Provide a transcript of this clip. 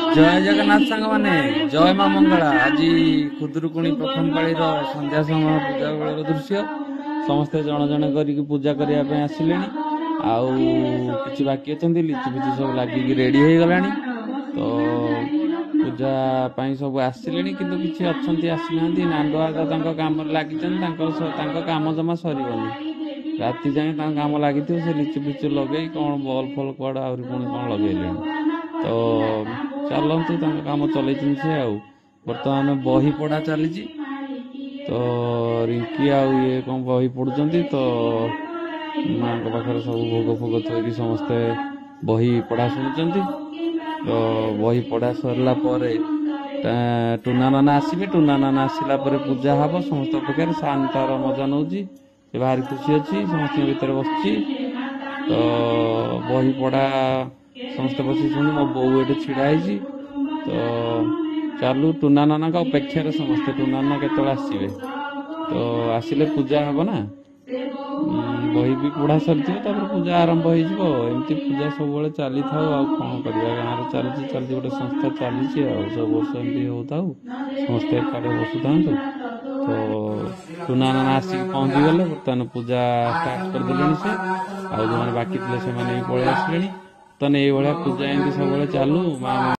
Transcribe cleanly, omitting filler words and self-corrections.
जय जगन्नाथ सांग माने जय मां मंगला। आज खुदुरुकुणी प्रथम पाली संध्या समय पूजा बेल दृश्य समस्ते जन जन करके पूजा करने आसिले आउ कि बाकी अच्छा लिचु फिचु सब लगिक रेडी हो गला तो पूजा सब आसिले किंतु किसी अच्छा आसीना नांदुआ काम लगी काम जमा सरबनी राति जाए काम लगी से लिचु फिचु लगे कौन बल फल कौड़ आहरी पुणी कौन लगे तो चलतु काम चल से बर्तमान बही पढ़ा चली तो रिंकी ये कौन बही पढ़ुं तो माँ पाखे सब भोग फोग थोड़ी समस्ते बही पढ़ा शुणुंट तो बही पढ़ा सरला टुना नाना आसवे टुना नाना आसला पूजा हम समस्त प्रकार शांतार मजा नौ भारी खुशी अच्छी समस्त भितर बस तो बही पढ़ा समस्त बस शुणी मो बो ये ढड़ा तो चलू टुना नाना अपेक्षा समस्ते टुना नाना के आसवे तो आसिले पूजा हम ना बही भी पढ़ा सरी पूजा आरंभ होमती पूजा सब चली था कौन करवा गाँव चलती चलती गोटे संस्था चली सब वर्ष एमती हो समस्ते एकाठे बसु था तो टुना नाना आसिक पहुँची गले बर्तमान पूजा स्टार्ट करदे से आने बाकी थे से पलि आसिले तो ये पूजा एमती सब चलू।